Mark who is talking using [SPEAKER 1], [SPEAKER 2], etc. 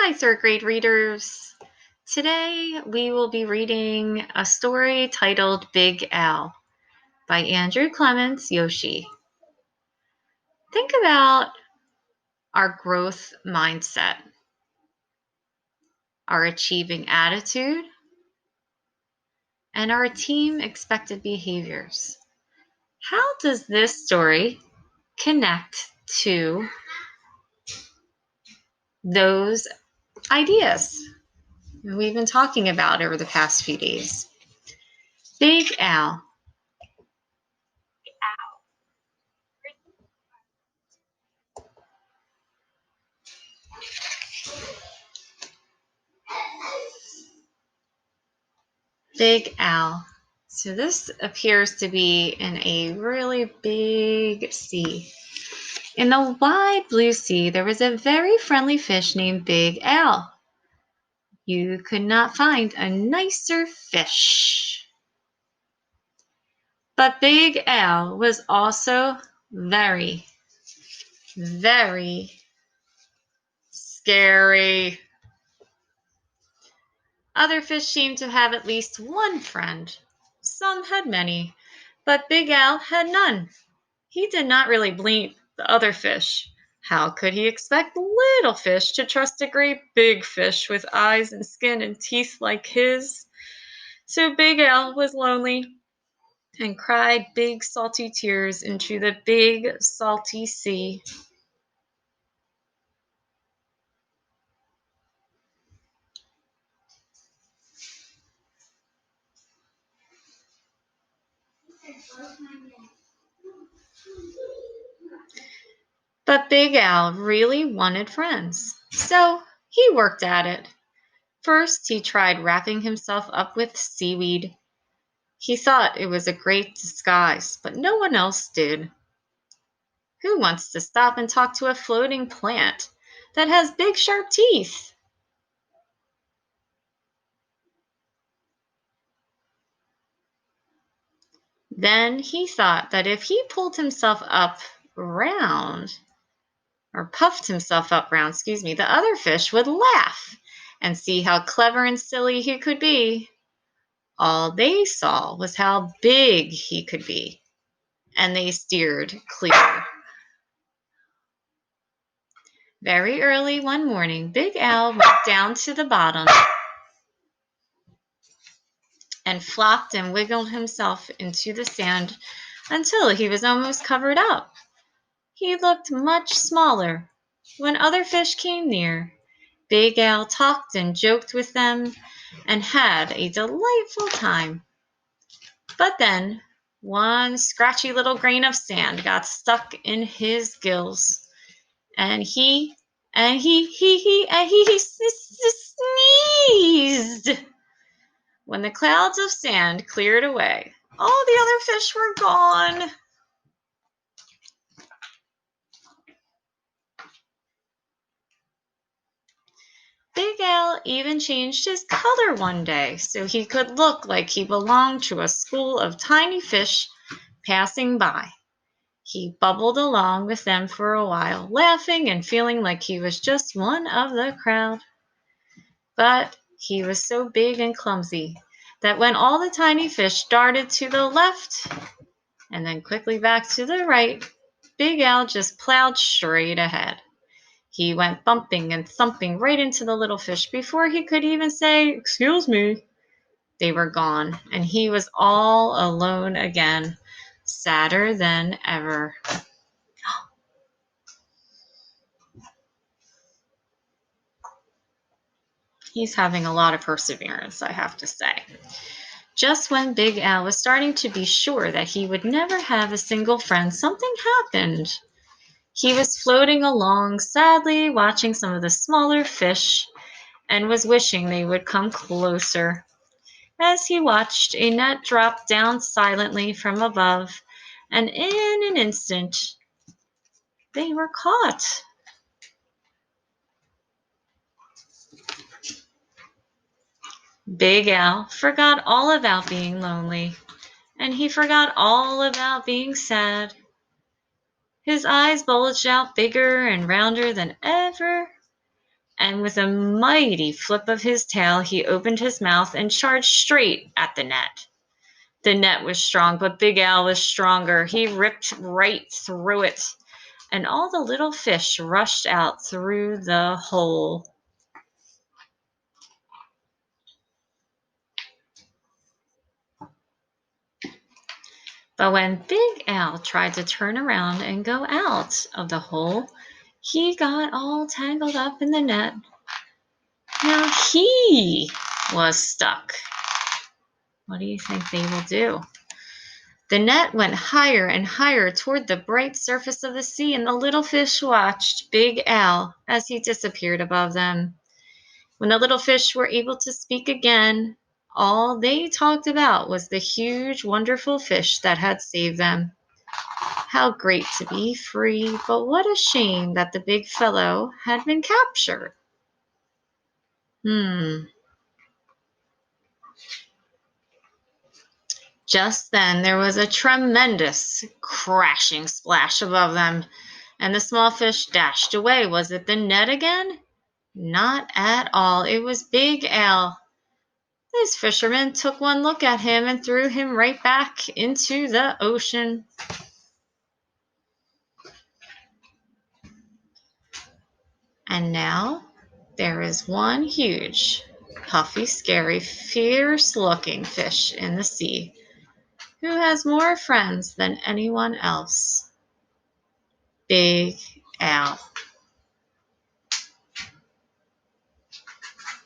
[SPEAKER 1] Hi, third grade readers. Today we will be reading a story titled Big Al by Andrew Clements Yoshi. Think about our growth mindset, our achieving attitude, and our team expected behaviors. How does this story connect to those ideas we've been talking about over the past few days? Big Al. Big Al. So this appears to be in a really big sea. In the wide blue sea, there was a very friendly fish named Big Al. You could not find a nicer fish. But Big Al was also very, very scary. Other fish seemed to have at least one friend. Some had many, but Big Al had none. He did not really believe the other fish. How could he expect little fish to trust a great big fish with eyes and skin and teeth like his? So Big Al was lonely and cried big salty tears into the big salty sea. But Big Al really wanted friends, so he worked at it. First, he tried wrapping himself up with seaweed. He thought it was a great disguise, but no one else did. Who wants to stop and talk to a floating plant that has big sharp teeth? Then he thought that if he pulled himself up round, or puffed himself up round, the other fish would laugh and see how clever and silly he could be. All they saw was how big he could be, and they steered clear. Very early one morning, Big Al went down to the bottom and flopped and wiggled himself into the sand until he was almost covered up. He looked much smaller. When other fish came near, Big Al talked and joked with them and had a delightful time. But then one scratchy little grain of sand got stuck in his gills, and he sneezed. When the clouds of sand cleared away, all the other fish were gone. Big Al even changed his color one day so he could look like he belonged to a school of tiny fish passing by. He bubbled along with them for a while, laughing and feeling like he was just one of the crowd. But he was so big and clumsy that when all the tiny fish darted to the left and then quickly back to the right, Big Al just plowed straight ahead. He went bumping and thumping right into the little fish before he could even say, "Excuse me." They were gone, and he was all alone again, sadder than ever. He's having a lot of perseverance, I have to say. Just when Big Al was starting to be sure that he would never have a single friend, something happened. He was floating along, sadly watching some of the smaller fish, and was wishing they would come closer. As he watched, a net dropped down silently from above, and in an instant, they were caught. Big Al forgot all about being lonely, and he forgot all about being sad. His eyes bulged out bigger and rounder than ever, and with a mighty flip of his tail, he opened his mouth and charged straight at the net. The net was strong, but Big Al was stronger. He ripped right through it, and all the little fish rushed out through the hole. But when Big Al tried to turn around and go out of the hole, he got all tangled up in the net. Now he was stuck. What do you think they will do? The net went higher and higher toward the bright surface of the sea, and the little fish watched Big Al as he disappeared above them. When the little fish were able to speak again, all they talked about was the huge, wonderful fish that had saved them. How great to be free, but what a shame that the big fellow had been captured. Just then there was a tremendous crashing splash above them, and the small fish dashed away. Was it the net again? Not at all. It was Big Al. These fishermen took one look at him and threw him right back into the ocean. And now there is one huge, puffy, scary, fierce-looking fish in the sea who has more friends than anyone else. Big Al.